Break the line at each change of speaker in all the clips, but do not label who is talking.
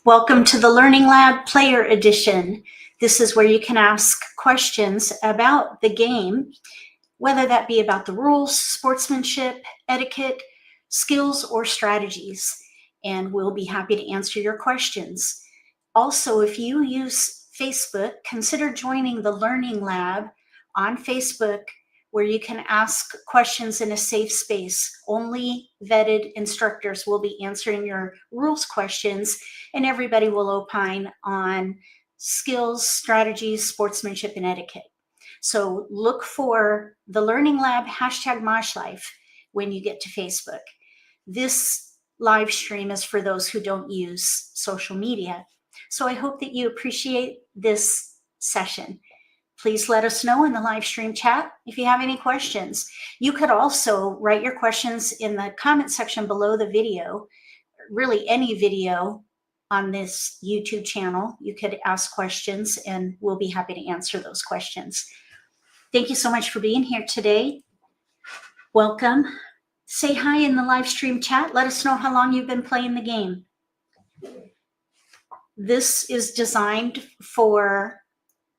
Welcome to the Learning Lab Player Edition. This is where you can ask questions about the game, whether that be about the rules, sportsmanship, etiquette, skills, or strategies. And we'll be happy to answer your questions. Also, if you use Facebook, consider joining the Learning Lab on Facebook, where you can ask questions in a safe space. Only vetted instructors will be answering your rules questions, and everybody will opine on skills, strategies, sportsmanship, and etiquette. So look for the Learning Lab #MAHJLIFE when you get to Facebook. This live stream is for those who don't use social media. So I hope that you appreciate this session. Please let us know in the live stream chat if you have any questions. You could also write your questions in the comment section below the video, really any video on this YouTube channel. You could ask questions and we'll be happy to answer those questions. Thank you so much for being here today. Welcome. Say hi in the live stream chat. Let us know how long you've been playing the game. This is designed for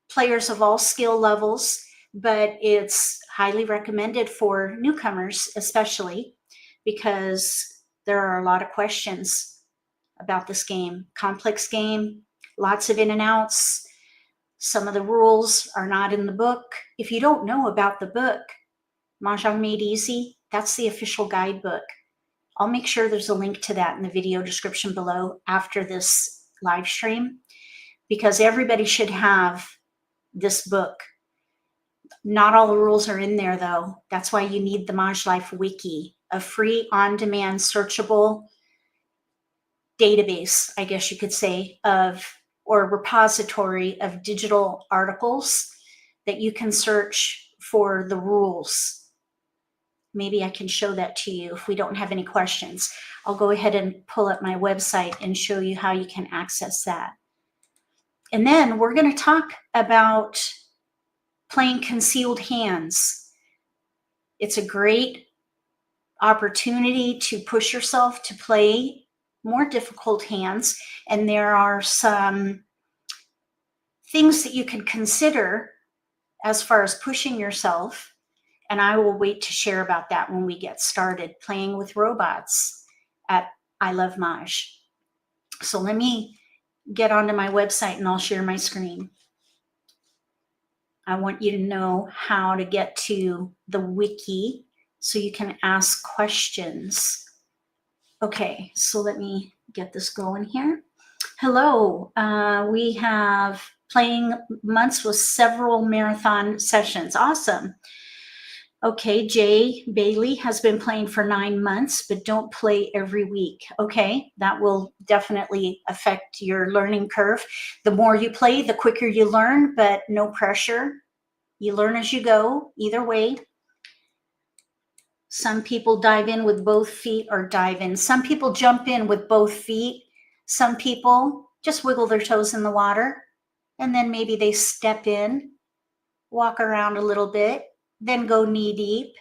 players of all skill levels, but it's highly recommended for newcomers, especially because there are a lot of questions about this game. Complex game, lots of in and outs. Some of the rules are not in the book. If you don't know about the book, Mah Jongg Made Easy, that's the official guidebook. I'll make sure there's a link to that in the video description below after this live stream, because everybody should have this book. Not all the rules are in there though. That's why you need the MAHJLIFE wiki, a free on-demand searchable database, I guess you could say, or repository of digital articles that you can search for the rules. Maybe I can show that to you if we don't have any questions. I'll go ahead and pull up my website and show you how you can access that. And then we're going to talk about playing concealed hands. It's a great opportunity to push yourself to play more difficult hands. And there are some things that you can consider as far as pushing yourself. And I will wait to share about that when we get started playing with robots at I Love Maj. So let me get onto my website and I'll share my screen. I want you to know how to get to the wiki so you can ask questions. Okay, so let me get this going here. Hello, we have playing months with several marathon sessions. Awesome. Okay, Jay Bailey has been playing for 9 months, but don't play every week. Okay, that will definitely affect your learning curve. The more you play, the quicker you learn, but no pressure. You learn as you go, either way. Some people dive in with both feet or dive in. Some people jump in with both feet. Some people just wiggle their toes in the water, and then maybe they step in, walk around a little bit, then go knee deep,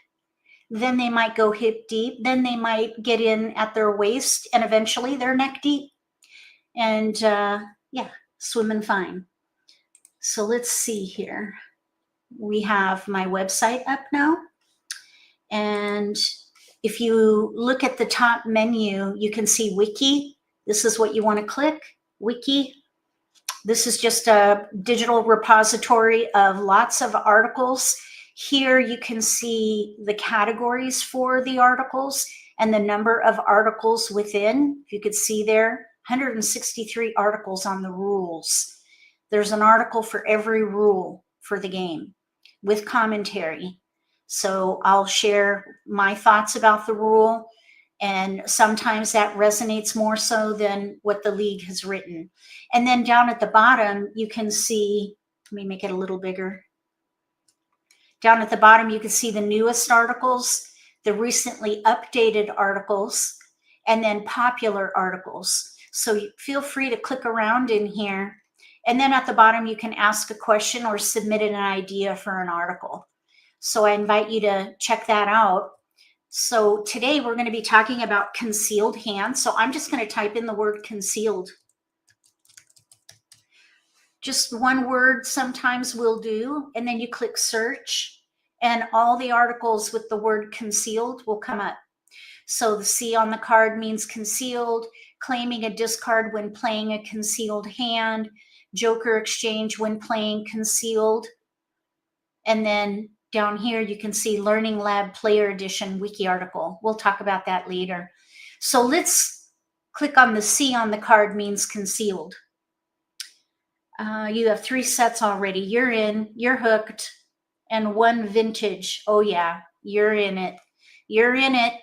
then they might go hip deep, then they might get in at their waist, and eventually they're neck deep. And yeah, swimming fine. So let's see here. We have my website up now. And if you look at the top menu, you can see wiki. This is what you want to click, wiki. This is just a digital repository of lots of articles. Here you can see the categories for the articles and the number of articles within. You could see there, 163 articles on the rules. There's an article for every rule for the game with commentary. So I'll share my thoughts about the rule, and sometimes that resonates more so than what the league has written. And then down at the bottom, you can see, let me make it a little bigger. Down at the bottom, you can see the newest articles, the recently updated articles, and then popular articles. So you feel free to click around in here. And then at the bottom, you can ask a question or submit an idea for an article. So I invite you to check that out. So today we're going to be talking about concealed hands. So I'm just going to type in the word concealed. Just one word sometimes will do, and then you click search, and all the articles with the word concealed will come up. So the C on the card means concealed, claiming a discard when playing a concealed hand, Joker exchange when playing concealed. And then down here, you can see Learning Lab Player Edition wiki article. We'll talk about that later. So let's click on the C on the card means concealed. You have 3 sets already. You're in, you're hooked, and 1 vintage. Oh yeah, you're in it. You're in it.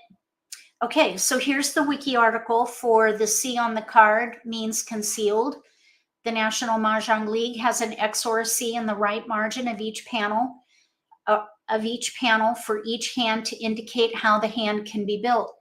Okay, so here's the wiki article for the C on the card means concealed. The National Mah Jongg League has an X or a C in the right margin of each panel for each hand to indicate how the hand can be built.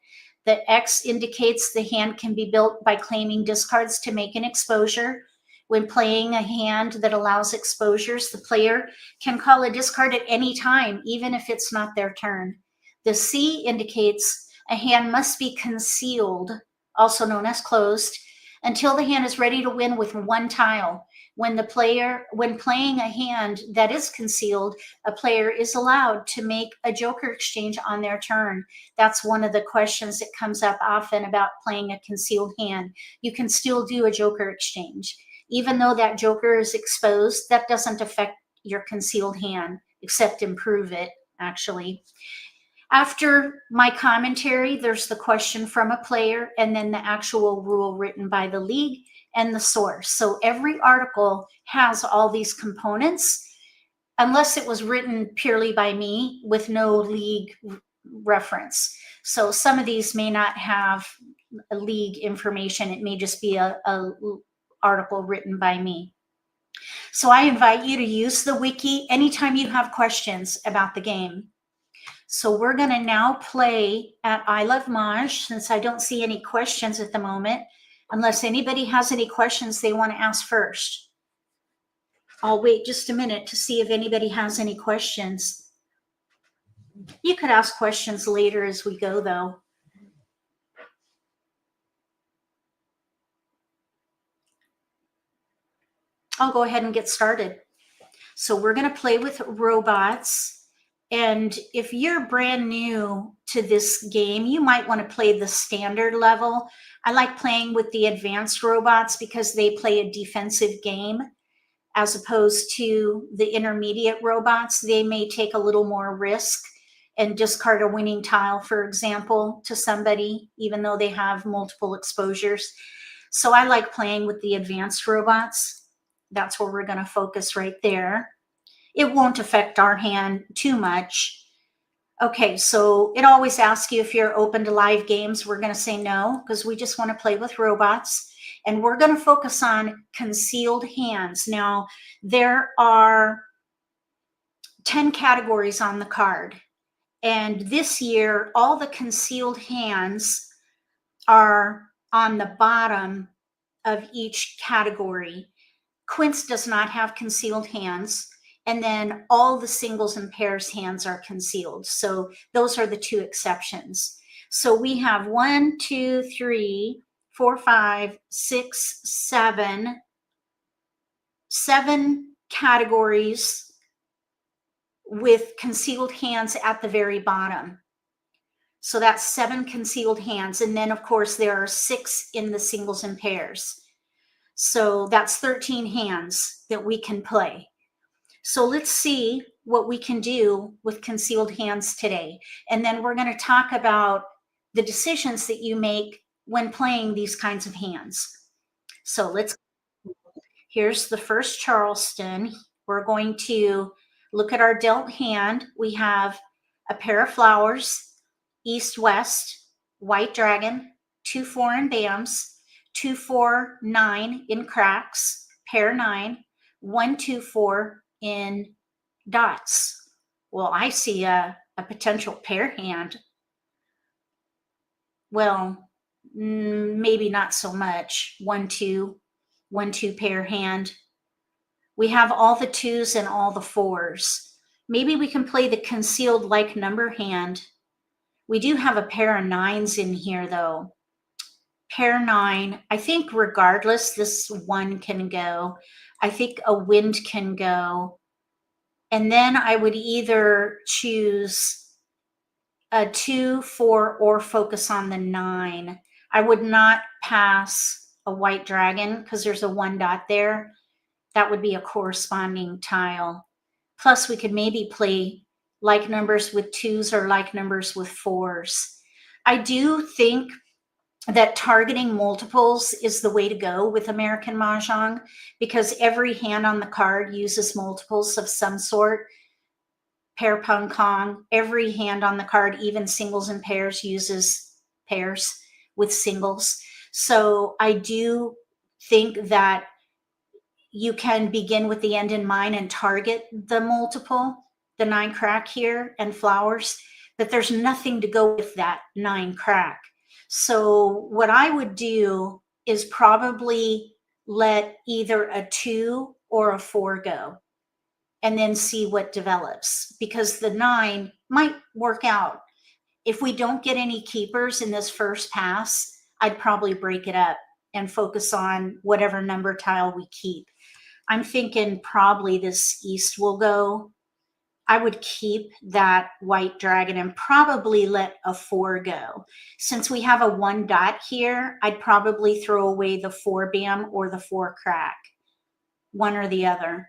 The X indicates the hand can be built by claiming discards to make an exposure. When playing a hand that allows exposures, the player can call a discard at any time, even if it's not their turn. The C indicates a hand must be concealed, also known as closed, until the hand is ready to win with 1 tile. When playing a hand that is concealed, a player is allowed to make a Joker exchange on their turn. That's one of the questions that comes up often about playing a concealed hand. You can still do a Joker exchange. Even though that Joker is exposed, that doesn't affect your concealed hand, except improve it, actually. After my commentary, there's the question from a player and then the actual rule written by the league and the source. So every article has all these components, unless it was written purely by me with no league reference. So some of these may not have a league information. It may just be a article written by me. So I invite you to use the wiki anytime you have questions about the game. So we're going to now play at I Love Maj, since I don't see any questions at the moment, unless anybody has any questions they want to ask first. I'll wait just a minute to see if anybody has any questions. You could ask questions later as we go, though. I'll go ahead and get started. So we're going to play with robots. And if you're brand new to this game, you might want to play the standard level. I like playing with the advanced robots because they play a defensive game, as opposed to the intermediate robots. They may take a little more risk and discard a winning tile, for example, to somebody, even though they have multiple exposures. So I like playing with the advanced robots. That's where we're going to focus right there. It won't affect our hand too much. Okay, so it always asks you if you're open to live games. We're going to say no, because we just want to play with robots. And we're going to focus on concealed hands. Now, there are 10 categories on the card. And this year, all the concealed hands are on the bottom of each category. Quince does not have concealed hands. And then all the singles and pairs hands are concealed. So those are the 2 exceptions. So we have 1, 2, 3, 4, 5, 6, 7 categories with concealed hands at the very bottom. So that's 7 concealed hands. And then, of course, there are 6 in the singles and pairs. So that's 13 hands that we can play. So let's see what we can do with concealed hands today. And then we're going to talk about the decisions that you make when playing these kinds of hands. So here's the first Charleston. We're going to look at our dealt hand. We have a pair of flowers, east, west, white dragon, 2 4 bams, 2 4 9 in cracks, pair 9, 1 2 4 in dots. Well, I see a potential pair hand. Well, maybe not so much. 1 2, 1 2 pair hand. We have all the 2s and all the 4s. Maybe we can play the concealed like number hand. We do have a pair of 9s in here, though. pair 9. I think regardless, this 1 can go. I think a wind can go. And then I would either choose a 2, 4, or focus on the 9. I would not pass a white dragon because there's a 1 dot there. That would be a corresponding tile. Plus, we could maybe play like numbers with 2s or like numbers with 4s. I do think that targeting multiples is the way to go with American Mah Jongg because every hand on the card uses multiples of some sort. Pair pung kong, every hand on the card, even singles and pairs, uses pairs with singles. So I do think that you can begin with the end in mind and target the multiple, the 9 crack here and flowers, but there's nothing to go with that 9 crack. So what I would do is probably let either a 2 or a 4 go and then see what develops, because the 9 might work out. If we don't get any keepers in this first pass, I'd probably break it up and focus on whatever number tile we keep. I'm thinking probably this east will go. I would keep that white dragon and probably let a 4 go. Since we have a 1 dot here, I'd probably throw away the 4 bam or the 4 crack, one or the other.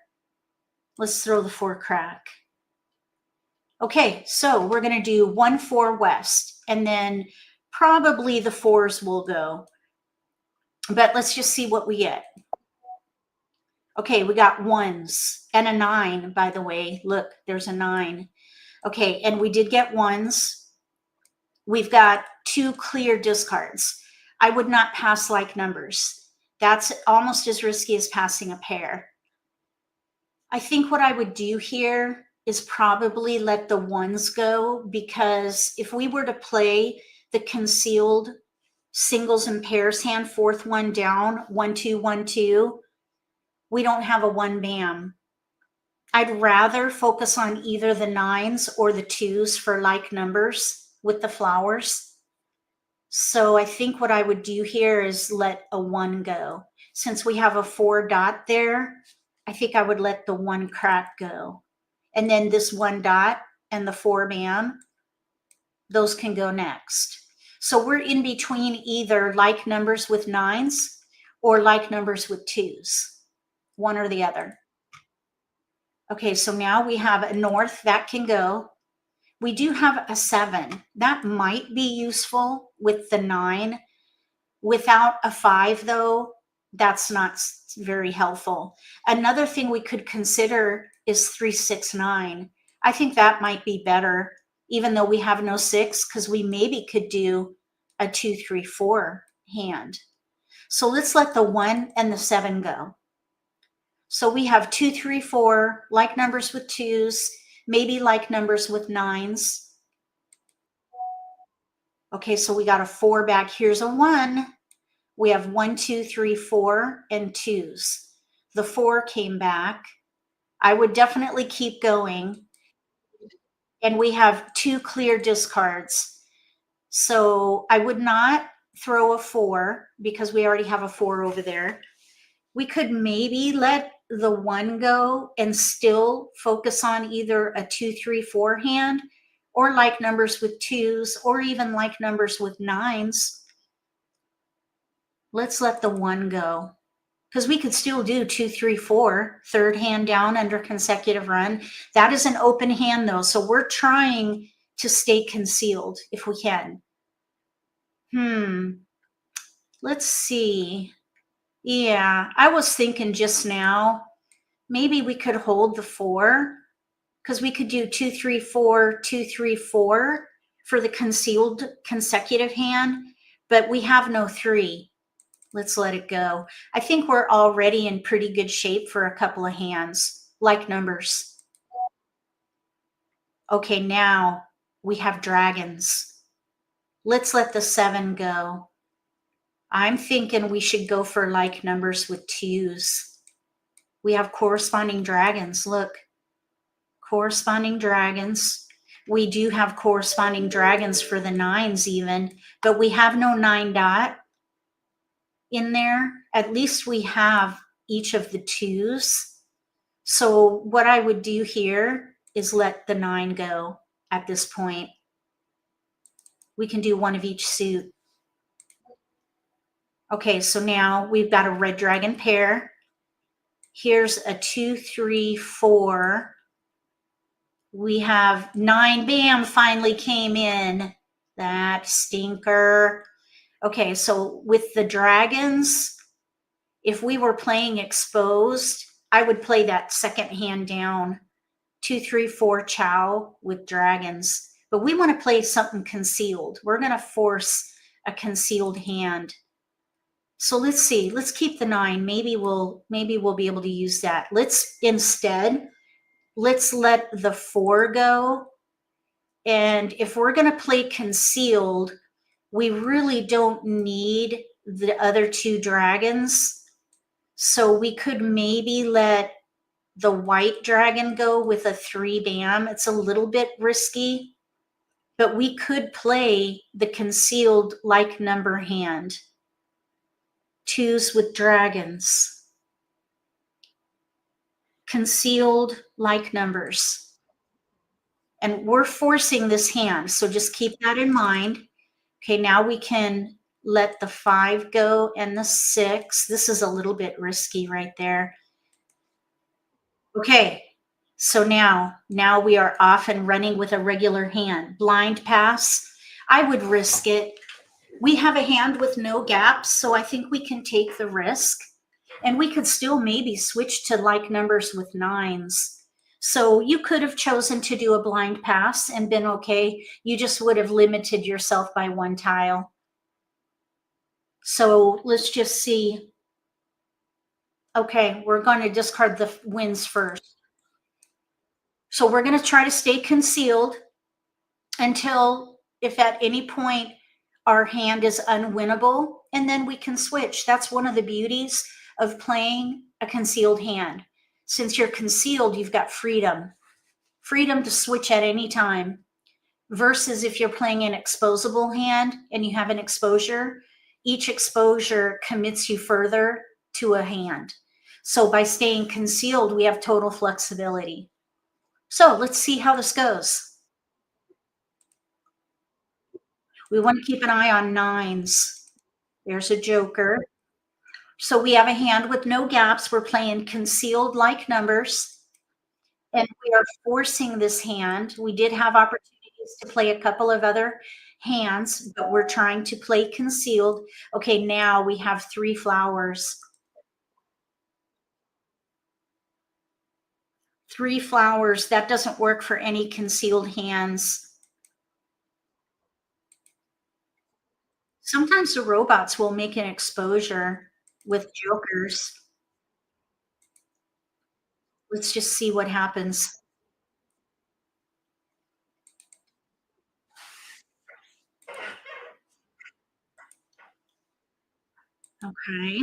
Let's throw the 4 crack. Okay, so we're going to do 1, 4 west, and then probably the 4s will go. But let's just see what we get. Okay, we got 1s and a 9, by the way. Look, there's a 9. Okay, and we did get 1s. We've got 2 clear discards. I would not pass like numbers. That's almost as risky as passing a pair. I think what I would do here is probably let the 1s go, because if we were to play the concealed singles and pairs hand, 4th one down, 1, 2, 1, 2, we don't have a 1 bam. I'd rather focus on either the 9s or the 2s for like numbers with the flowers. So I think what I would do here is let a 1 go. Since we have a 4 dot there, I think I would let the 1 crack go. And then this 1 dot and the 4 bam, those can go next. So we're in between either like numbers with 9s or like numbers with 2s, one or the other. Okay, so now we have a north that can go. We do have a 7. That might be useful with the 9. Without a 5, though, that's not very helpful. Another thing we could consider is 3, 6, 9. I think that might be better, even though we have no 6, because we maybe could do a 2, 3, 4 hand. So let's let the 1 and the 7 go. So we have 2, 3, 4, like numbers with 2s, maybe like numbers with 9s. Okay, so we got a 4 back. Here's a 1. We have 1, 2, 3, 4, and 2s. The 4 came back. I would definitely keep going. And we have 2 clear discards. So I would not throw a 4 because we already have a 4 over there. We could maybe let the 1 go and still focus on either a 2, 3, 4 hand, or like numbers with 2s, or even like numbers with 9s. Let's let the 1 go, because we could still do 2, 3, 4, third hand down under consecutive run. That is an open hand though, so we're trying to stay concealed if we can. Let's see. Yeah, I was thinking just now, maybe we could hold the 4, because we could do 2, 3, 4, 2, 3, 4 for the concealed consecutive hand, but we have no 3. Let's let it go. I think we're already in pretty good shape for a couple of hands, like numbers. Okay, now we have dragons. Let's let the 7 go. I'm thinking we should go for like numbers with 2s. We have corresponding dragons. Look, corresponding dragons. We do have corresponding dragons for the 9s even, but we have no 9 dot. in there. At least we have each of the twos. So what I would do here is let the 9 go at this point. We can do one of each suit. Okay, so now we've got a red dragon pair. Here's a 2, 3, 4. We have 9. Bam, finally came in. That stinker. Okay, so with the dragons, if we were playing exposed, I would play that second hand down. 2, 3, 4 chow with dragons. But we want to play something concealed. We're going to force a concealed hand. So let's see. Let's keep the 9. Maybe we'll be able to use that. Let's let the 4 go. And if we're going to play concealed, we really don't need the other 2 dragons. So we could maybe let the white dragon go with a 3 bam. It's a little bit risky, but we could play the concealed like number hand. 2s with dragons. Concealed like numbers. And we're forcing this hand, so just keep that in mind. Okay, now we can let the 5 go and the 6. This is a little bit risky right there. Okay, so now we are off and running with a regular hand. Blind pass, I would risk it. We have a hand with no gaps, so I think we can take the risk. And we could still maybe switch to like numbers with 9s. So you could have chosen to do a blind pass and been okay. You just would have limited yourself by 1 tile. So let's just see. Okay, we're going to discard the wins first. So we're going to try to stay concealed until if at any point our hand is unwinnable, and then we can switch. That's one of the beauties of playing a concealed hand. Since you're concealed, you've got freedom to switch at any time, versus if you're playing an exposable hand and you have an exposure, each exposure commits you further to a hand. So by staying concealed, we have total flexibility. So let's see how this goes. We want to keep an eye on 9s. There's a joker. So we have a hand with no gaps. We're playing concealed like numbers. And we are forcing this hand. We did have opportunities to play a couple of other hands, but we're trying to play concealed. Okay, now we have 3 flowers. 3 flowers. That doesn't work for any concealed hands. Sometimes the robots will make an exposure with jokers. Let's just see what happens. Okay.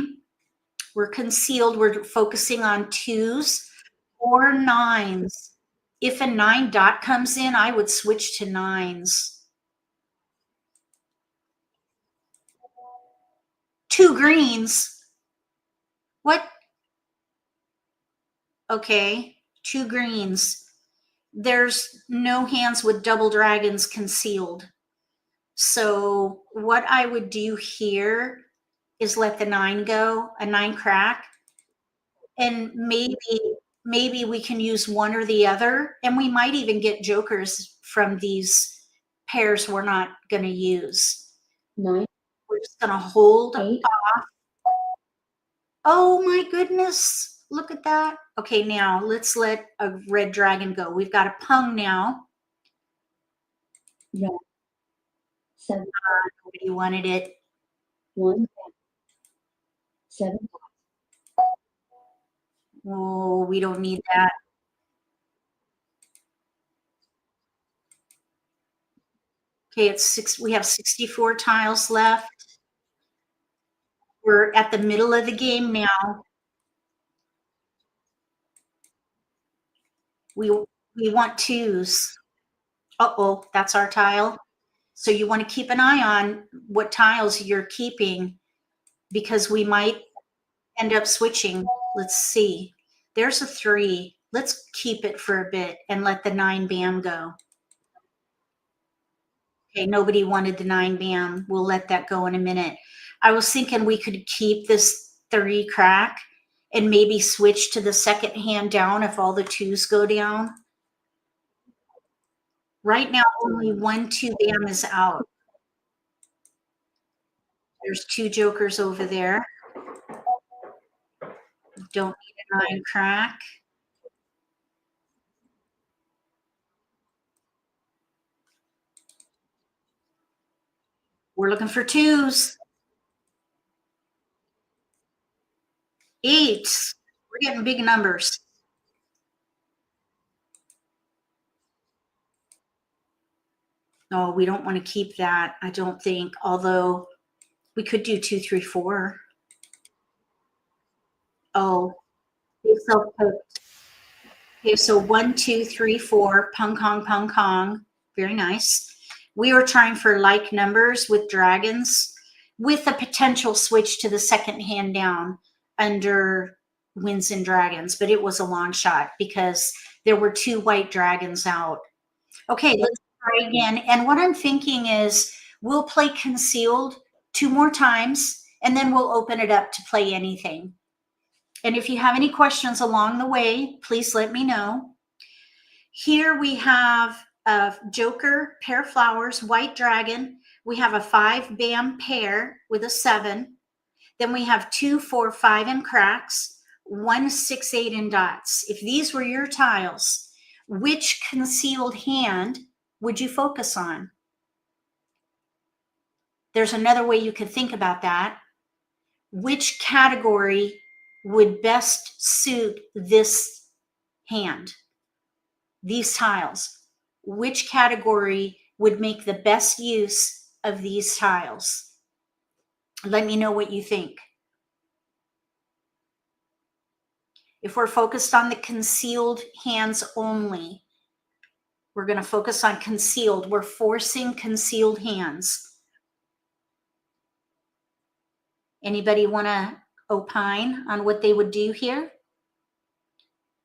We're concealed. We're focusing on 2s or 9s. If a 9 dot comes in, I would switch to 9s. 2 greens. What? Okay, 2 greens. There's no hands with double dragons concealed. So what I would do here is let the 9 go, a 9 crack, and maybe we can use one or the other, and we might even get jokers from these pairs we're not going to use.
9.
We're just going to hold
8.
off. Oh my goodness, look at that. Okay, now let's let a red dragon go. We've got a pung now.
Red. 7.
Nobody wanted it.
1. 7.
Oh, we don't need that. Okay, it's 6. We have 64 tiles left. We're at the middle of the game now. We want 2s. Uh-oh, that's our tile. So you want to keep an eye on what tiles you're keeping. because we might end up switching. Let's see. There's a 3. Let's keep it for a bit and let the 9 bam go. Okay, nobody wanted the 9 bam. We'll let that go in a minute. I was thinking we could keep this 3 crack and maybe switch to the second hand down if all the 2s go down. Right now, only 1 2 bam is out. There's 2 jokers over there. Don't need a 9 crack. We're looking for 2s. 8s. We're getting big numbers. No, we don't want to keep that, I don't think, although we could do 2 3 4. Oh, they self-cooked. Okay, so 1 2 3 4, pung kong. Very nice. We were trying for like numbers with dragons with a potential switch to the second hand down under Winds and Dragons, but it was a long shot because there were 2 white dragons out. Okay, let's try again. And what I'm thinking is we'll play Concealed 2 more times, and then we'll open it up to play anything. And if you have any questions along the way, please let me know. Here we have a joker, pair of flowers, white dragon. We have a 5 bam pair with a 7. Then we have 2 4 5 in cracks, 1 6 8 in dots. If these were your tiles, which concealed hand would you focus on? There's another way you could think about that. Which category would best suit this hand? These tiles. Which category would make the best use of these tiles? Let me know what you think. If we're focused on the concealed hands only, we're going to focus on concealed. We're forcing concealed hands. Anybody want to opine on what they would do here?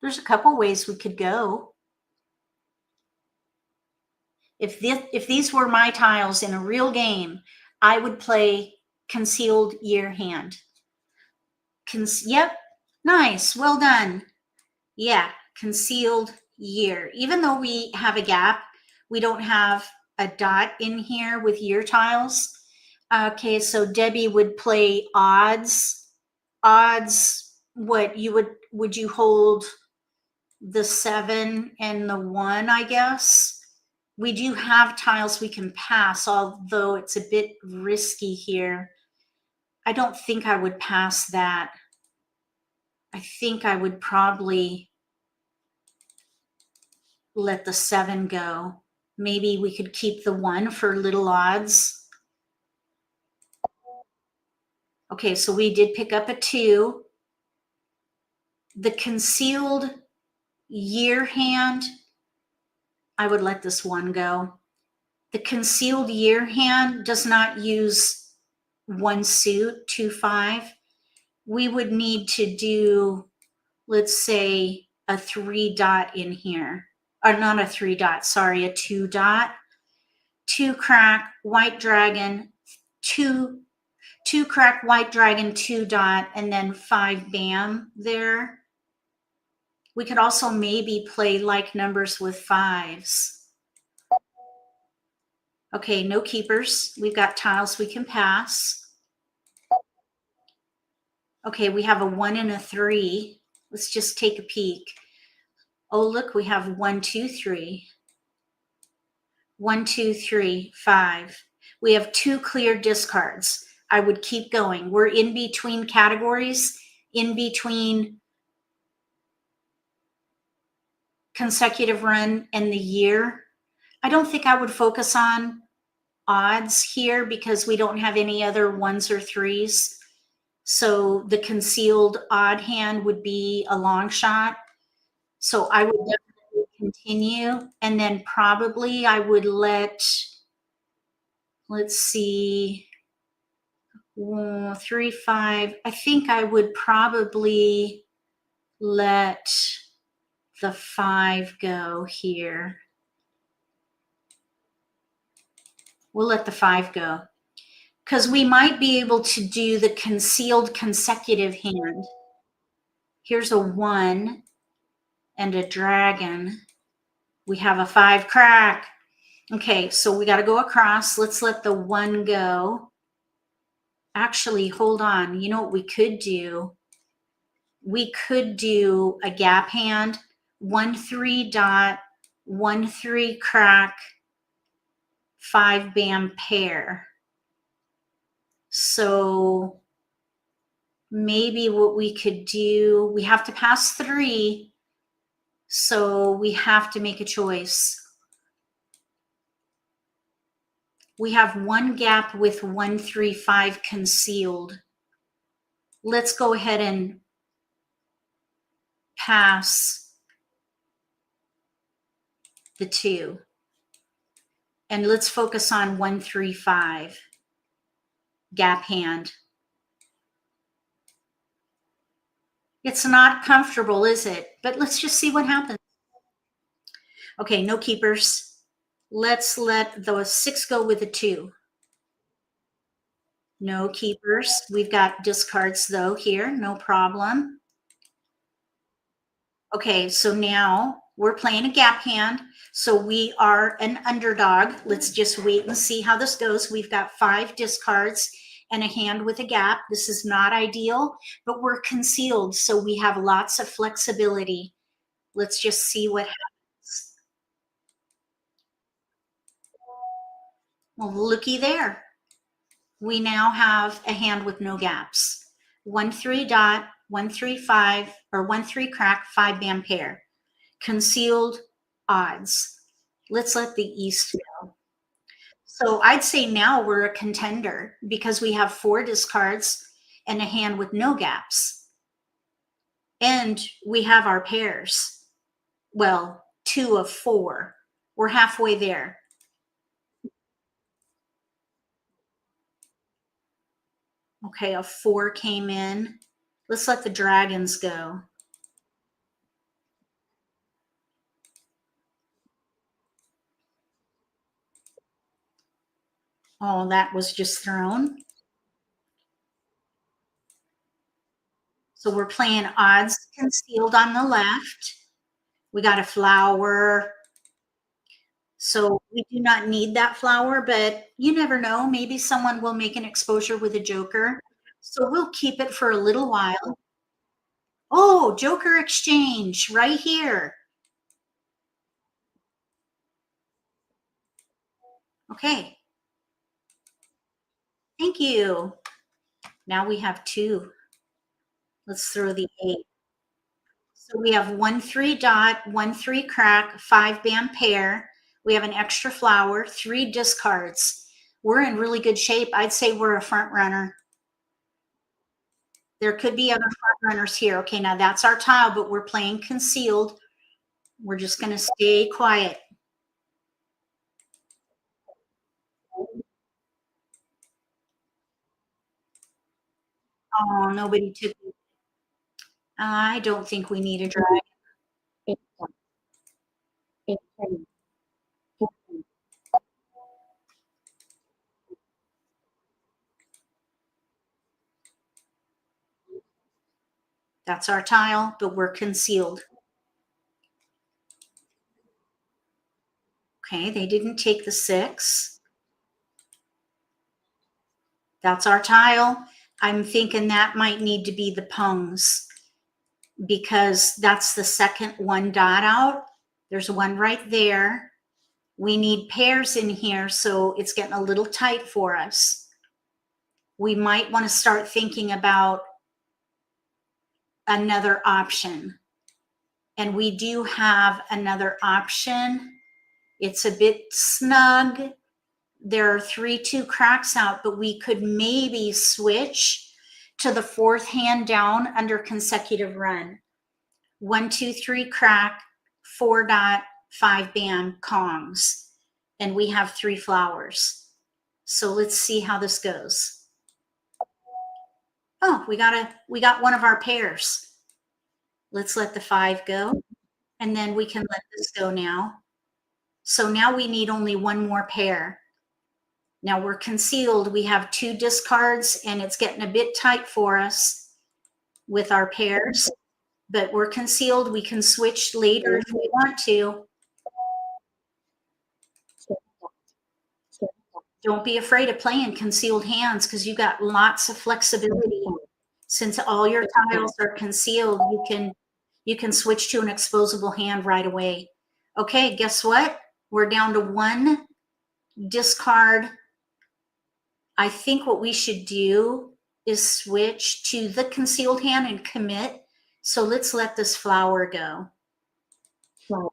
There's a couple ways we could go. If these were my tiles in a real game, I would play concealed year hand. Yep, nice, well done. Yeah, concealed year. Even though we have a gap, we don't have a dot in here with year tiles. Okay, so Debbie would play odds. Odds, what you would you hold the 7 and the 1, I guess? We do have tiles we can pass, although it's a bit risky here. I don't think I would pass that. I think I would probably let the 7 go. Maybe we could keep the 1 for little odds. Okay, so we did pick up a 2. The concealed year hand, I would let this 1 go. The concealed year hand does not use 1 suit, 2 5. We would need to do, let's say, a 3 dot in here. Or not a 3 dot, sorry, a 2 dot. 2 crack, white dragon, 2 crack, white dragon, 2 dot, and then 5 bam there. We could also maybe play like numbers with 5s. Okay, no keepers. We've got tiles we can pass. Okay, we have a 1 and a 3. Let's just take a peek. Oh, look, we have 1 2 3. 1 2 3 5. We have 2 clear discards. I would keep going. We're in between categories, in between consecutive run and the year. I don't think I would focus on odds here because we don't have any other 1s or 3s. So the concealed odd hand would be a long shot. So I would definitely continue. And then probably I would let's see, 3, 5. I think I would probably let the 5 go here. We'll let the 5 go because we might be able to do the concealed consecutive hand. Here's a 1 and a dragon. We have a 5 crack. Okay, so we got to go across. Let's let the 1 go. Actually, hold on. You know what we could do? We could do a gap hand, 1 3 dot, 1 3 crack, 5 bam pair. So maybe what we could do, we have to pass 3, so we have to make a choice. We have 1 gap with 1 3 5 concealed. Let's go ahead and pass the 2. And let's focus on 1 3 5 gap hand. It's not comfortable, is it? But let's just see what happens. Okay, no keepers. Let's let the 6 go with the 2. No keepers. We've got discards though here, no problem. Okay, so now we're playing a gap hand. So we are an underdog. Let's just wait and see how this goes. We've got 5 discards and a hand with a gap. This is not ideal, but we're concealed, so we have lots of flexibility. Let's just see what happens. Well, looky there. We now have a hand with no gaps. 1 3 dot, 1 3 5, or 1 3 crack, 5 bam pair. Concealed odds. Let's let the East go. So I'd say now we're a contender because we have 4 discards and a hand with no gaps. And we have our pairs. Well, 2 of 4. We're halfway there. Okay, a 4 came in. Let's let the dragons go. Oh, that was just thrown. So we're playing odds concealed on the left. We got a flower. So we do not need that flower, but you never know. Maybe someone will make an exposure with a joker. So we'll keep it for a little while. Oh, joker exchange right here. Okay. Thank you. Now we have 2. Let's throw the 8. So we have 1 3 dot, 1 3 crack, 5 bam pair. We have an extra flower, 3 discards. We're in really good shape. I'd say we're a front runner. There could be other front runners here. Okay, now that's our tile, but we're playing concealed. We're just going to stay quiet. Oh, nobody took it. I don't think we need a dragon.
8 dot, 8 7, 15.
That's our tile, but we're concealed. Okay, they didn't take the 6. That's our tile. I'm thinking that might need to be the pungs because that's the second 1 dot out. There's 1 right there. We need pairs in here, so it's getting a little tight for us. We might want to start thinking about another option. And we do have another option. It's a bit snug. There are 3 2 cracks out, but we could maybe switch to the 4th hand down under consecutive run. 1 2 3 crack, 4 dot, 5 bam kongs. And we have 3 flowers. So let's see how this goes. Oh, we got one of our pairs. Let's let the 5 go, and then we can let this go now. So now we need only one more pair. Now we're concealed. We have 2 discards, and it's getting a bit tight for us with our pairs, but we're concealed. We can switch later if we want to. Don't be afraid of playing concealed hands because you got lots of flexibility. Since all your tiles are concealed, you can switch to an exposable hand right away. Okay, guess what? We're down to 1 discard. I think what we should do is switch to the concealed hand and commit. So let's let this flower go. So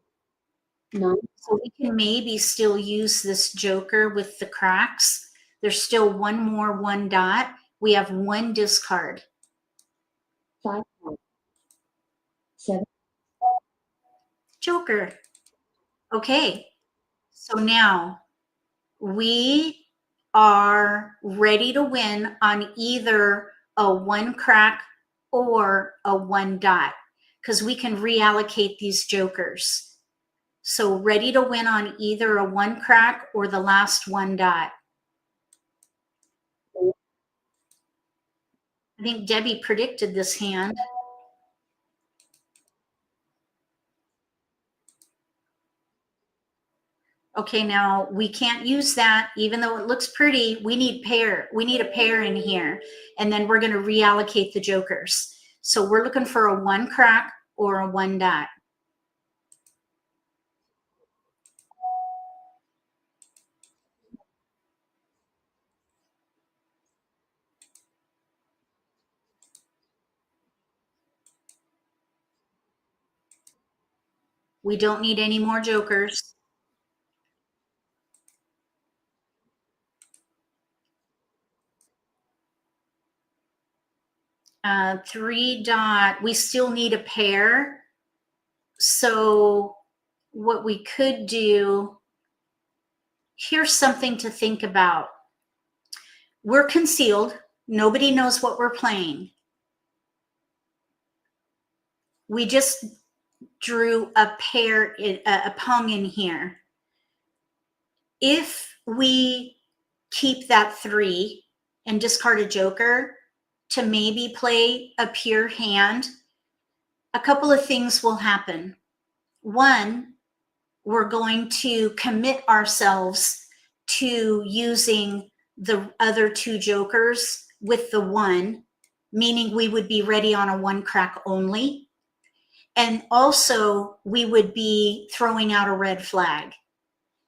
we can maybe still use this joker with the cracks. There's still one more 1 dot. We have 1 discard.
5, 7.
Joker. Okay. So now we are ready to win on either a 1 crack or a 1 dot because we can reallocate these jokers. So ready to win on either a 1 crack or the last 1 dot. I think Debbie predicted this hand. Okay, now we can't use that, even though it looks pretty. We need a pair in here, and then we're going to reallocate the jokers. So we're looking for a 1 crack or a 1 dot. We don't need any more jokers. Three dot, we still need a pair. So what we could do, here's something to think about. We're concealed. Nobody knows what we're playing. We just drew a pair, a pung in here. If we keep that 3 and discard a joker to maybe play a pure hand, a couple of things will happen. One, we're going to commit ourselves to using the other 2 jokers with the 1, meaning we would be ready on a 1 crack only. And also we would be throwing out a red flag.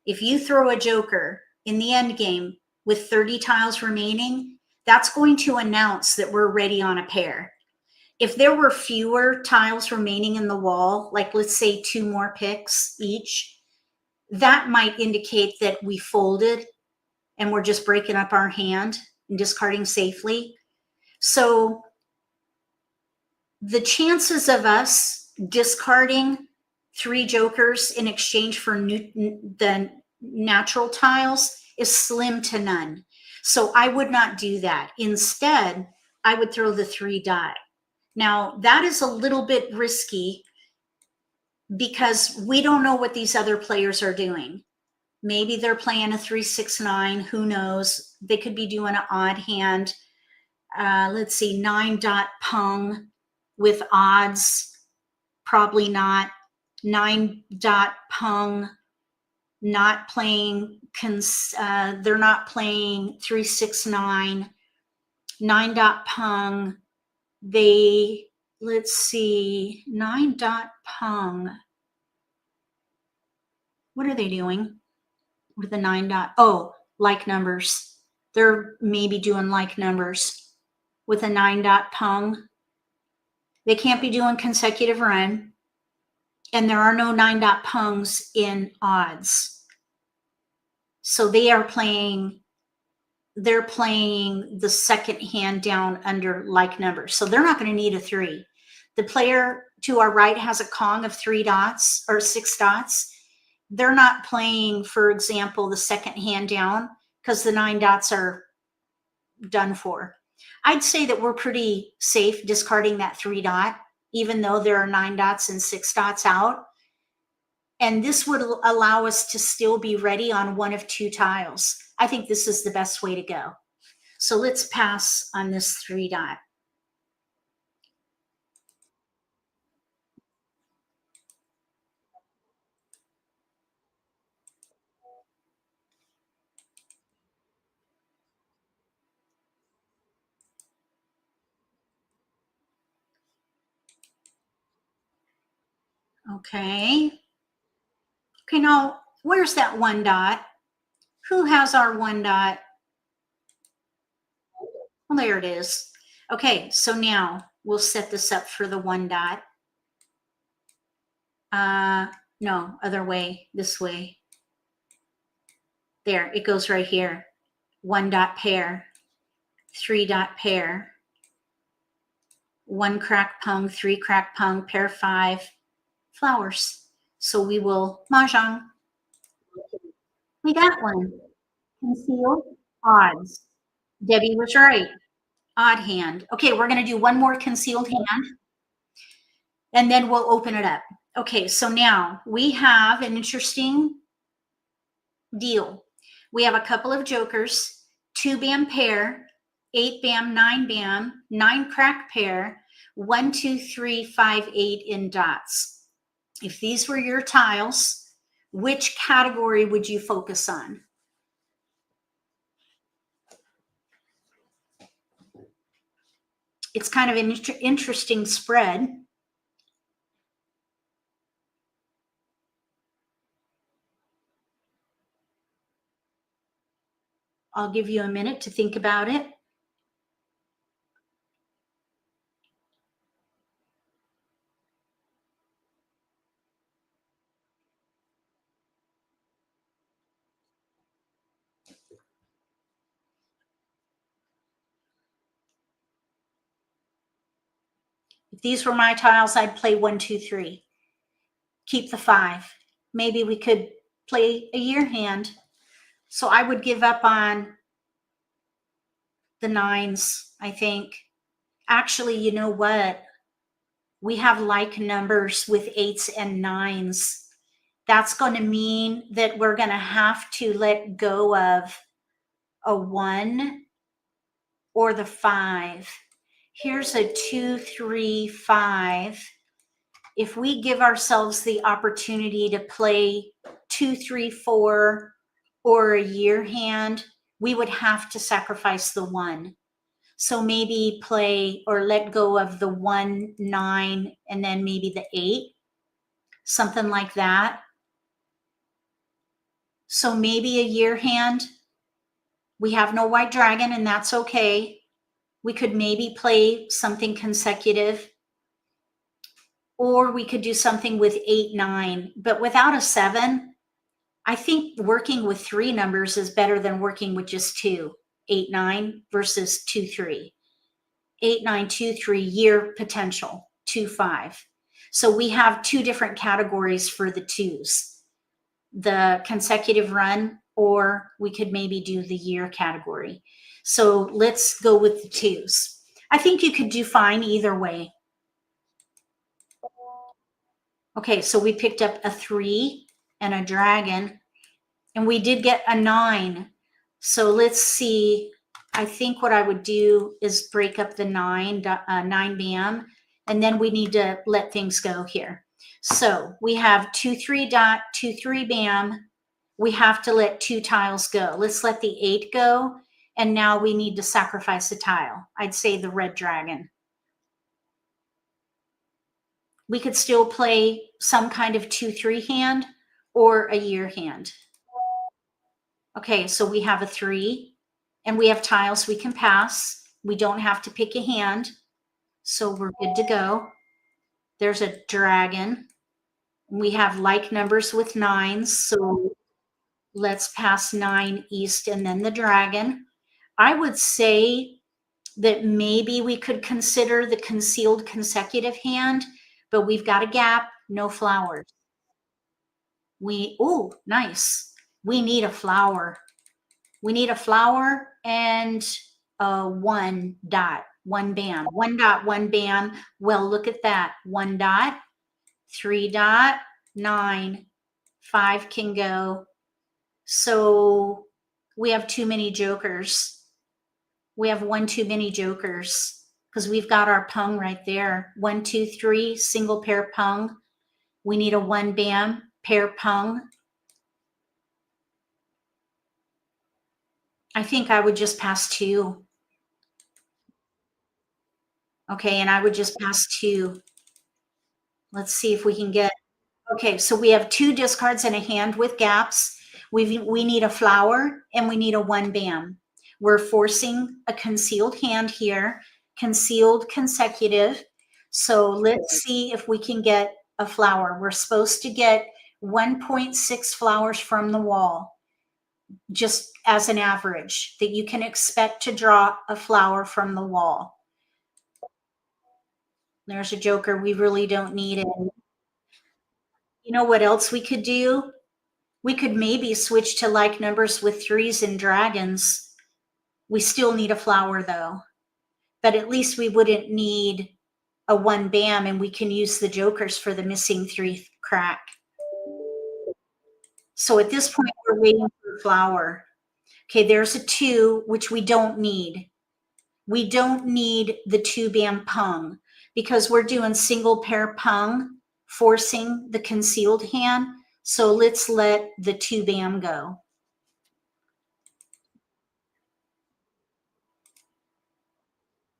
If you throw a joker in the end game with 30 tiles remaining, that's going to announce that we're ready on a pair. If there were fewer tiles remaining in the wall, like let's say 2 more picks each, that might indicate that we folded and we're just breaking up our hand and discarding safely. So the chances of us discarding 3 jokers in exchange for the natural tiles is slim to none. So I would not do that. Instead, I would throw the 3 dot. Now, that is a little bit risky because we don't know what these other players are doing. Maybe they're playing a 3-6-9, who knows? They could be doing an odd hand. Let's see, 9 dot pung with odds, probably not. 9 dot pung, not playing, they're not playing 3-6-9. 9 dot pung, let's see, 9 dot pung. What are they doing with the 9 dot? Oh, like numbers. They're maybe doing like numbers with a 9 dot pung. They can't be doing consecutive run. And there are no 9 dot pungs in odds. So they're playing the second hand down under like numbers. So they're not going to need a 3. The player to our right has a Kong of 3 dots or 6 dots. They're not playing, for example, the second hand down because the 9 dots are done for. I'd say that we're pretty safe discarding that 3 dot, even though there are 9 dots and 6 dots out. And this would allow us to still be ready on one of 2 tiles. I think this is the best way to go. So let's pass on this 3 dot. Okay. Okay, now where's that 1 dot? Who has our 1 dot? Well, there it is. Okay, so now we'll set this up for the 1 dot. No, other way, this way. There, it goes right here. 1 dot pair, 3 dot pair, 1 crack pung, 3 crack pung, pair 5 flowers. So we will Mah Jongg. We got one. Concealed odds. Debbie was right. Odd hand. Okay, we're going to do one more concealed hand, and then we'll open it up. Okay, so now we have an interesting deal. We have a couple of jokers, 2 bam pair, 8 bam, 9 bam, 9 crack pair, 1, 2, 3, 5, 8 in dots. If these were your tiles, which category would you focus on? It's kind of an interesting spread. I'll give you a minute to think about it. If these were my tiles, I'd play 1, 2, 3. Keep the 5. Maybe we could play a year hand. So I would give up on the 9s, I think. Actually, you know what? We have like numbers with 8s and 9s. That's going to mean that we're going to have to let go of a 1 or the 5. Here's a 2, 3, 5. If we give ourselves the opportunity to play 2, 3, 4 or a year hand, we would have to sacrifice the 1. So maybe play or let go of the 1, 9, and then maybe the 8, something like that. So maybe a year hand. We have no white dragon, and that's okay. We could maybe play something consecutive, or we could do something with 8, 9, but without a 7. I think working with 3 numbers is better than working with just 2, 8, 9 versus 2, 3. 8, 9, 2, 3, year potential, 2, 5. So we have 2 different categories for the 2s, the consecutive run, or we could maybe do the year category. So let's go with the 2s. I think you could do fine either way. Okay, so we picked up a 3 and a dragon, and we did get a 9. So let's see. I think what I would do is break up the 9 bam, and then we need to let things go here. So we have 2, 3 dot, 2, 3 bam. We have to let 2 tiles go. Let's let the 8 go, and now we need to sacrifice a tile. I'd say the red dragon. We could still play some kind of 2, 3 hand or a year hand. Okay, so we have a 3, and we have tiles we can pass. We don't have to pick a hand, so we're good to go. There's a dragon. We have like numbers with 9s, so let's pass 9 east and then the dragon. I would say that maybe we could consider the concealed consecutive hand, but we've got a gap, no flowers. Oh, nice. We need a flower. We need a flower and one dot, one bam, one dot, one bam. Well, look at that. One dot, three dot, 9, 5 can go. So we have too many jokers. We have one too many jokers because we've got our pung right there. 1, 2, 3, single pair pung. We need a one bam, pair pung. I think I would just pass 2. Okay, and I would just pass 2. Let's see if we can get, okay, so we have 2 discards and a hand with gaps. We need a flower and we need a one bam. We're forcing a concealed hand here, concealed consecutive. So let's see if we can get a flower. We're supposed to get 1.6 flowers from the wall, just as an average, that you can expect to draw a flower from the wall. There's a joker. We really don't need it. You know what else we could do? We could maybe switch to like numbers with 3s and dragons. We still need a flower though, but at least we wouldn't need a one bam, and we can use the jokers for the missing 3 crack. So at this point, we're waiting for a flower. Okay, there's a 2, which we don't need. We don't need the 2 bam pung because we're doing single pair pung, forcing the concealed hand. So let's let the 2 bam go.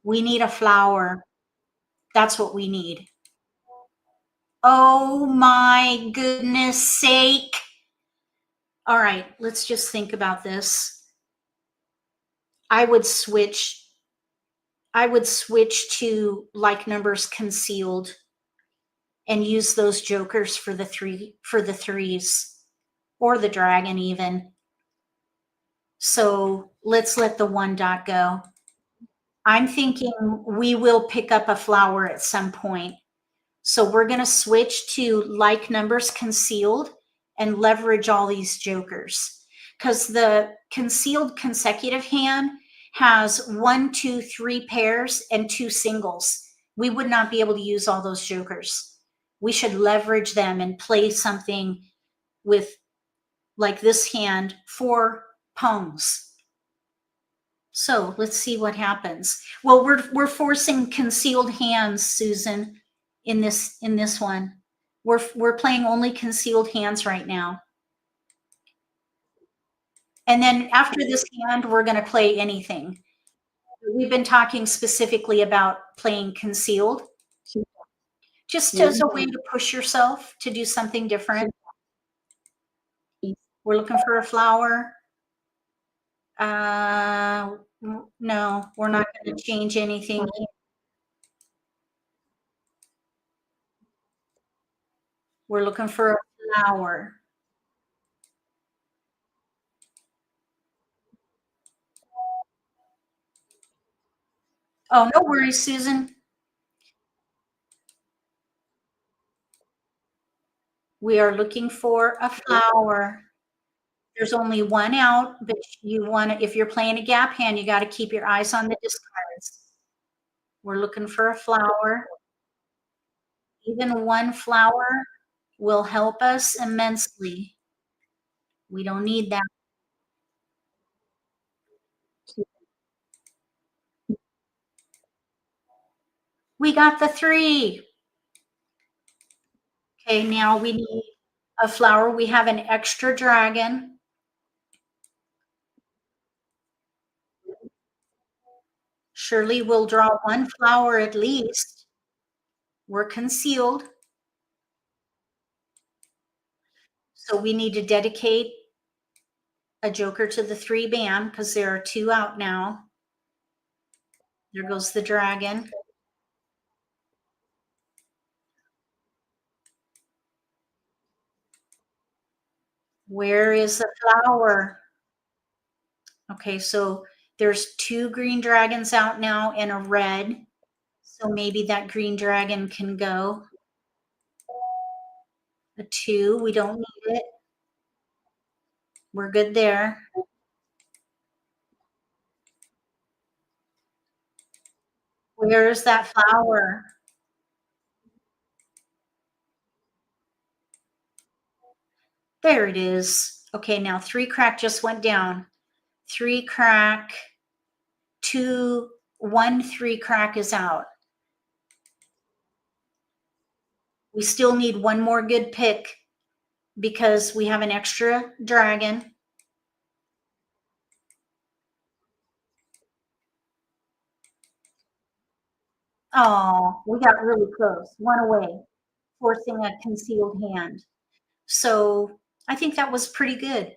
We need a flower. That's what we need. Oh my goodness sake. All right, let's just think about this. I would switch to like numbers concealed and use those jokers for the 3s or the dragon even. So let's let the 1 dot go. I'm thinking we will pick up a flower at some point. So we're going to switch to like numbers concealed and leverage all these jokers, because the concealed consecutive hand has 1, 2, 3 pairs and 2 singles. We would not be able to use all those jokers. We should leverage them and play something with, like this hand, 4 pungs. So let's see what happens. Well, we're forcing concealed hands, Susan, in this one. We're playing only concealed hands right now. And then after this hand, we're going to play anything. We've been talking specifically about playing concealed, just as a way to push yourself to do something different. We're looking for a flower. No, we're not going to change anything. We're looking for a flower. Oh, no worries, Susan. We are looking for a flower. There's only 1 out, but you want to, if you're playing a gap hand, you got to keep your eyes on the discards. We're looking for a flower. Even 1 flower will help us immensely. We don't need that. We got the 3. Okay, now we need a flower. We have an extra dragon. Surely we'll draw 1 flower at least. We're concealed. So we need to dedicate a joker to the 3 bam because there are 2 out now. There goes the dragon. Where is the flower? Okay, so there's 2 green dragons out now and a red. So maybe that green dragon can go. A 2, we don't need it. We're good there. Where's that flower? There it is. Okay, now 3 crack just went down. 3 crack, 2, 1, 3 crack is out. We still need one more good pick because we have an extra dragon. Oh, we got really close. One away, forcing a concealed hand. So I think that was pretty good.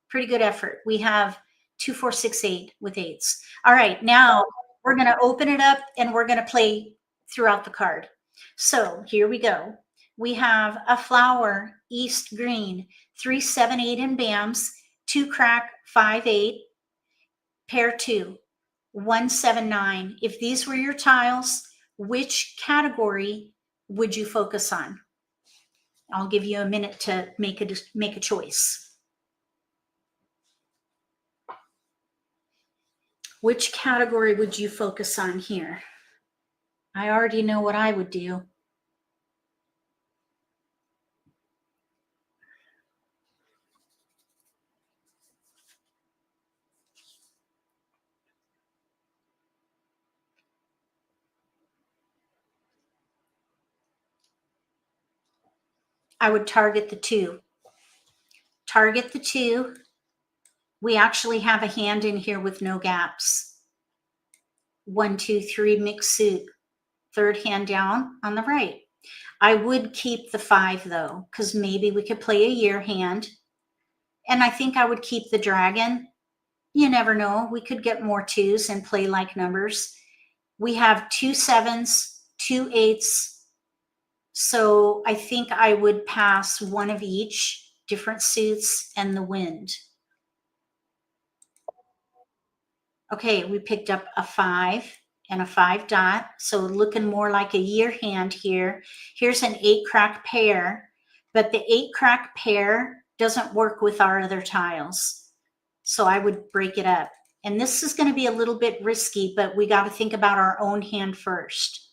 Pretty good effort. We have 2, 4, 6, 8 with eights. All right, now we're going to open it up and we're going to play throughout the card. So here we go. We have a flower, East Green, 3, 7, 8 in BAMs, 2 crack, 5, 8, pair 2, 1, 7, 9. If these were your tiles, which category would you focus on? I'll give you a minute to make a choice. Which category would you focus on here? I already know what I would do. I would target the 2. Target the 2. We actually have a hand in here with no gaps. 1, 2, 3 mixed suit. Third hand down on the right. I would keep the 5 though, because maybe we could play a year hand. And I think I would keep the dragon. You never know. We could get more 2s and play like numbers. We have 2 7s, 2 8s. So I think I would pass one of each, different suits and the wind. Okay, we picked up a 5 and a 5 dot. So looking more like a year hand here. Here's an 8 crack pair, but the 8 crack pair doesn't work with our other tiles. So I would break it up. And this is going to be a little bit risky, but we got to think about our own hand first.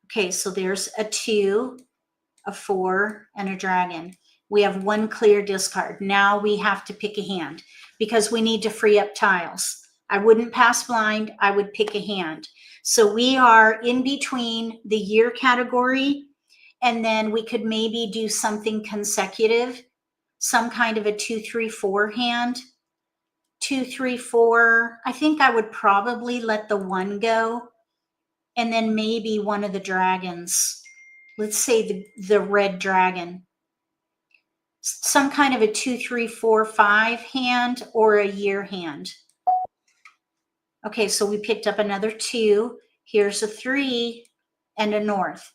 Okay, so there's a 2, a 4, and a dragon. We have 1 clear discard. Now we have to pick a hand because we need to free up tiles. I wouldn't pass blind. I would pick a hand. So we are in between the year category, and then we could maybe do something consecutive, some kind of a 2, 3, 4 hand. 2, 3, 4. I think I would probably let the 1 go, and then maybe one of the dragons. Let's say the red dragon. Some kind of a 2, 3, 4, 5 hand or a year hand. Okay, so we picked up another 2. Here's a 3 and a north.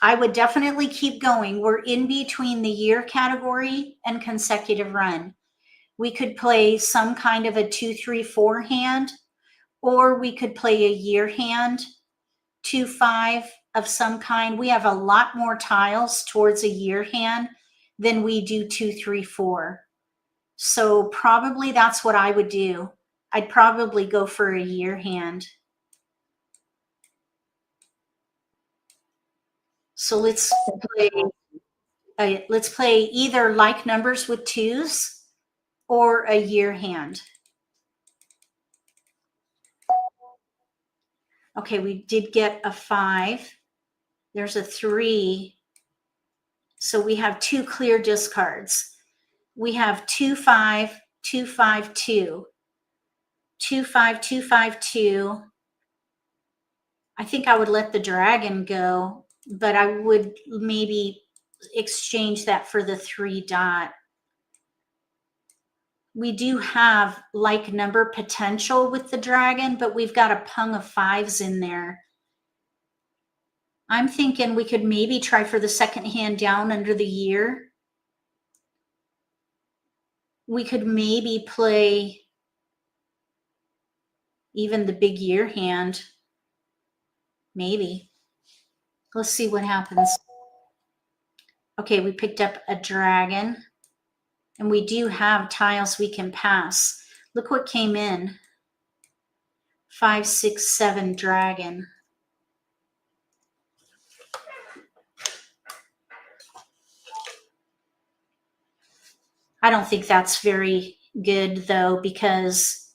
I would definitely keep going. We're in between the year category and consecutive run. We could play some kind of a 2, 3, 4 hand, or we could play a year hand, 2, 5 of some kind. We have a lot more tiles towards a year hand than we do 2, 3, 4. So probably that's what I would do. I'd probably go for a year hand. So let's play either like numbers with 2s or a year hand. Okay, we did get a 5. There's a 3. So we have 2 clear discards. We have 2, 5, 2, 5, 2. 2, 5, 2, 5, 2. I think I would let the dragon go, but I would maybe exchange that for the 3 dot. We do have like number potential with the dragon, but we've got a pung of 5s in there. I'm thinking we could maybe try for the second hand down under the year. We could maybe play even the big year hand. Maybe. Let's see what happens. Okay, we picked up a dragon. And we do have tiles we can pass. Look what came in. 5, 6, 7 dragon. I don't think that's very good though, because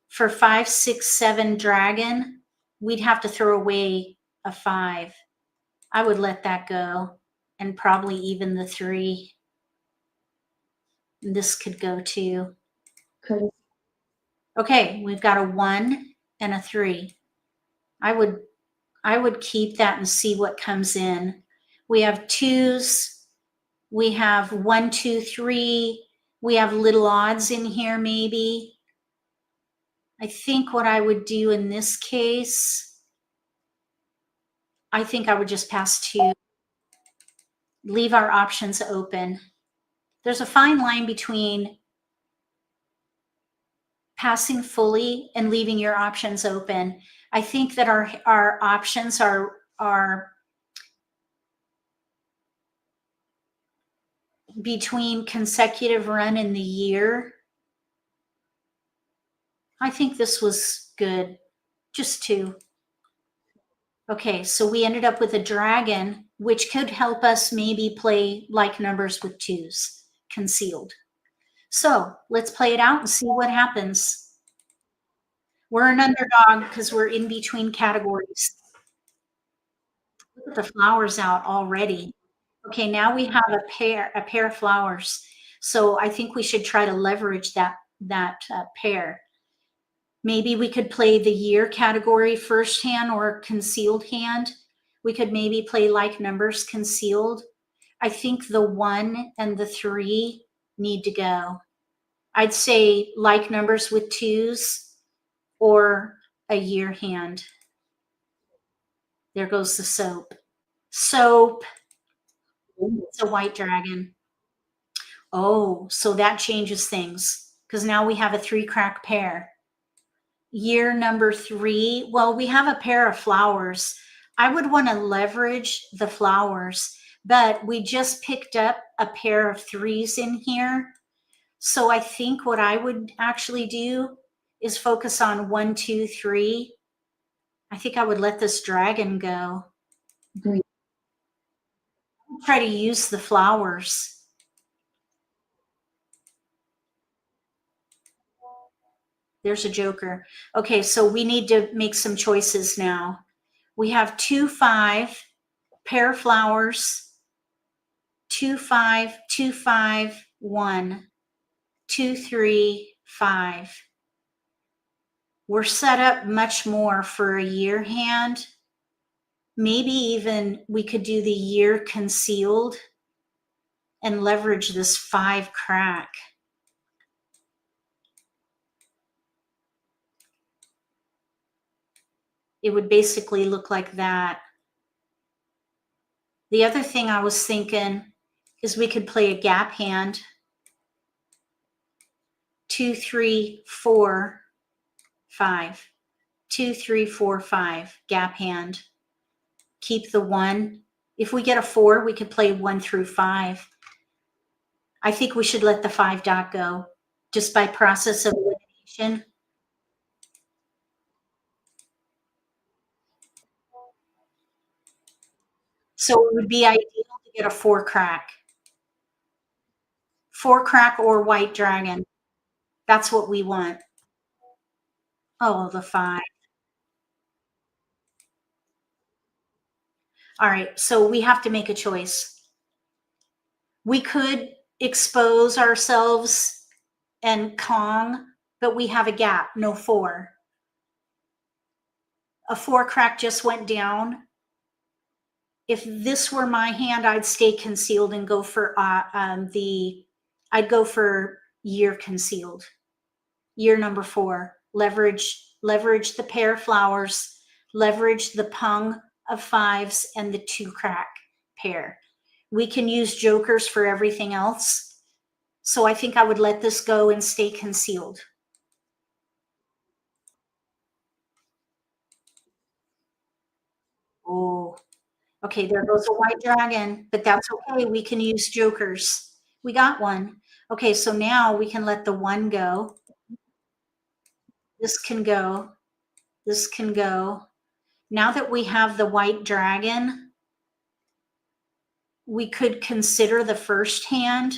for 5, 6, 7 dragon, we'd have to throw away a 5. I would let that go, and probably even the 3. This could go too.
Courtesy.
Okay, we've got a 1 and a 3. I would keep that and see what comes in. We have 2s. We have 1, 2, 3. We have little odds in here maybe. I think what I would do in this case, I think I would just pass 2. Leave our options open. There's a fine line between passing fully and leaving your options open. I think that our options are between consecutive run in the year. I think this was good. Just 2. Okay, so we ended up with a dragon, which could help us maybe play like numbers with 2s, concealed. So let's play it out and see what happens. We're an underdog because we're in between categories. Look at the flowers out already. Okay, now we have a pair of flowers. So I think we should try to leverage that pair. Maybe we could play the year category first hand or concealed hand. We could maybe play like numbers concealed. I think the 1 and the 3 need to go. I'd say like numbers with 2s or a year hand. There goes the soap. Soap. It's a white dragon. Oh, so that changes things because now we have a 3 crack pair. Year number 3, well, we have a pair of flowers. I would want to leverage the flowers, but we just picked up a pair of 3s in here. So I think what I would actually do is focus on 1, 2, 3. I think I would let this dragon go.
Green.
Try to use the flowers. There's a joker. Okay, so we need to make some choices now. We have 2, 5, pair of flowers, 2, 5, 2, 5, 1, 2, 3, 5. We're set up much more for a year hand. Maybe even we could do the year concealed and leverage this 5 crack. It would basically look like that. The other thing I was thinking is we could play a gap hand. 2, 3, 4, 5. 2, 3, 4, 5. Gap hand. Keep the 1. If we get a 4, we could play 1 through 5. I think we should let the 5 dot go just by process of elimination. So it would be ideal to get a 4 crack. 4 crack or white dragon. That's what we want. Oh, the 5. All right, so we have to make a choice. We could expose ourselves and Kong, but we have a gap, no 4. A 4 crack just went down. If this were my hand, I'd stay concealed and go for I'd go for year concealed. Year number 4. Leverage the pair of flowers, leverage the pung of 5s and the 2 crack pair. We can use jokers for everything else. So I think I would let this go and stay concealed. Oh, okay, there goes a white dragon, but that's okay. We can use jokers. We got one. Okay, so now we can let the 1 go. This can go. This can go. Now that we have the white dragon, we could consider the first hand,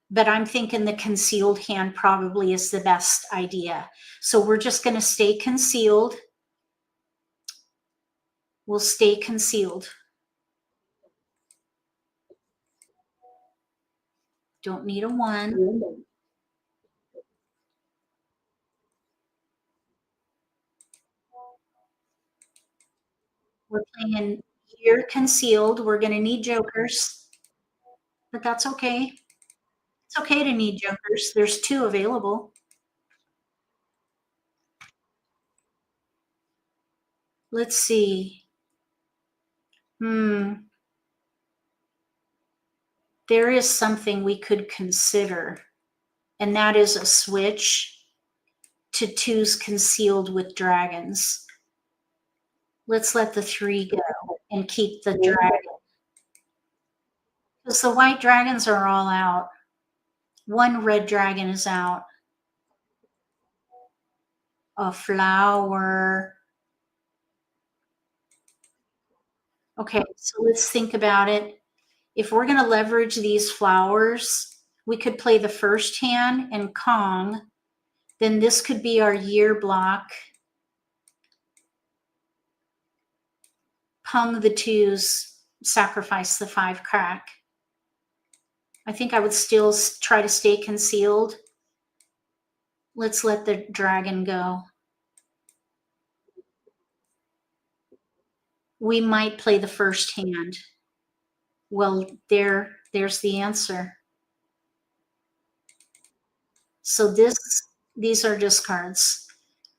but I'm thinking the concealed hand probably is the best idea. So we're just going to stay concealed. We'll stay concealed. Don't need a 1. We're playing here concealed. We're going to need jokers, but that's okay. It's okay to need jokers. There's 2 available. Let's see. There is something we could consider, and that is a switch to 2s concealed with dragons. Let's let the 3 go and keep the dragon. Because the white dragons are all out. 1 red dragon is out. A flower. Okay, so let's think about it. If we're going to leverage these flowers, we could play the first hand and Kong. Then this could be our year block. Pung the 2s, sacrifice the 5 crack. I think I would still try to stay concealed. Let's let the dragon go. We might play the first hand. Well, there's the answer. So these are discards.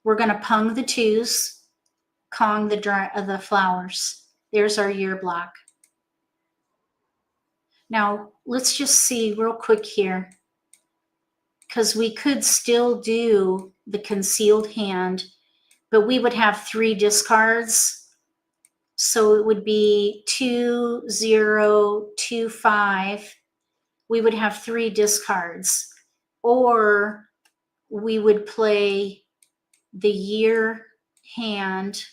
We're going to pung the 2s, Kong the flowers. There's our year block. Now, let's just see real quick here, because we could still do the concealed hand, but we would have 3 discards. So it would be 2, 0, 2, 5. We would have 3 discards. Or we would play the year hand,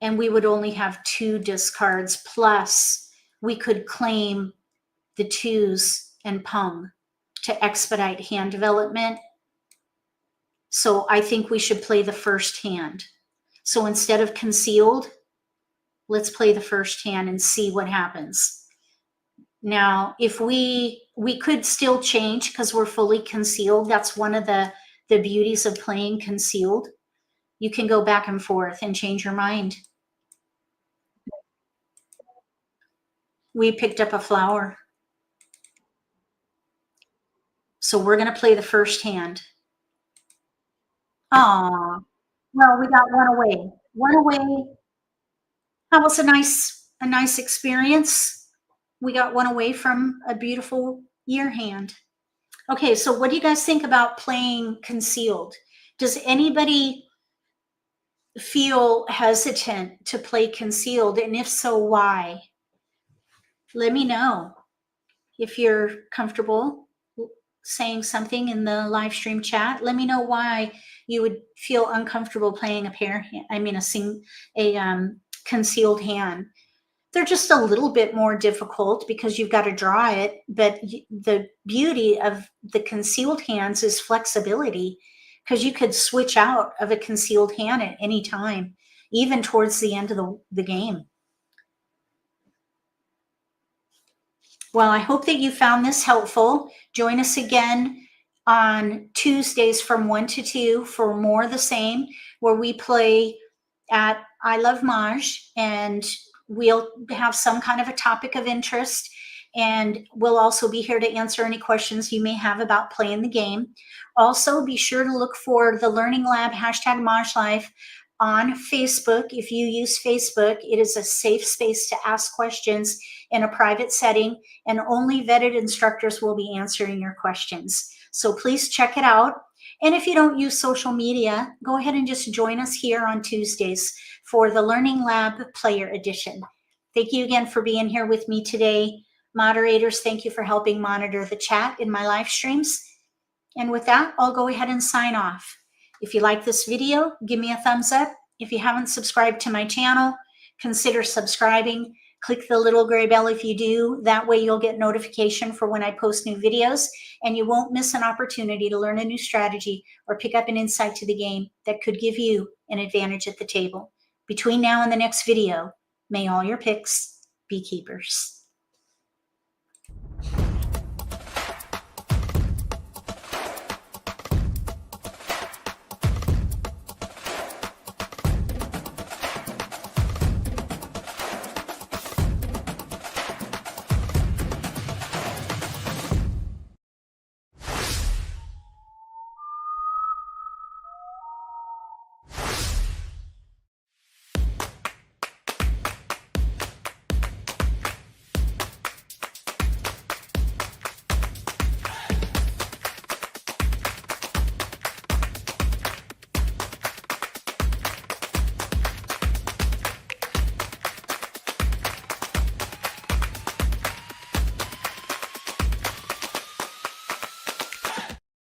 and we would only have 2 discards, plus we could claim the 2s and pung to expedite hand development. So I think we should play the first hand. So instead of concealed, let's play the first hand and see what happens. Now, if we could still change because we're fully concealed. That's one of the beauties of playing concealed. You can go back and forth and change your mind. We picked up a flower. So we're going to play the first hand. Aw, well, we got 1 away. 1 away. That was a nice experience. We got 1 away from a beautiful year hand. Okay, so what do you guys think about playing concealed? Does anybody feel hesitant to play concealed? And if so, why? Let me know. If you're comfortable saying something in the live stream chat, let me know why you would feel uncomfortable playing a concealed hand. They're just a little bit more difficult because you've got to draw it, but the beauty of the concealed hands is flexibility, because you could switch out of a concealed hand at any time, even towards the end of the game. Well, I hope that you found this helpful. Join us again on Tuesdays from 1 to 2 for more of the same, where we play at I Love Maj, and we'll have some kind of a topic of interest, and we'll also be here to answer any questions you may have about playing the game. Also, be sure to look for the Learning Lab #MAHJLIFE on Facebook. If you use Facebook, it is a safe space to ask questions in a private setting, and only vetted instructors will be answering your questions. So please check it out. And if you don't use social media, go ahead and just join us here on Tuesdays for the Learning Lab Player Edition. Thank you again for being here with me today. Moderators, thank you for helping monitor the chat in my live streams. And with that, I'll go ahead and sign off. If you like this video, give me a thumbs up. If you haven't subscribed to my channel, consider subscribing. Click the little gray bell if you do. That way you'll get notification for when I post new videos, and you won't miss an opportunity to learn a new strategy or pick up an insight to the game that could give you an advantage at the table. Between now and the next video, may all your picks be keepers.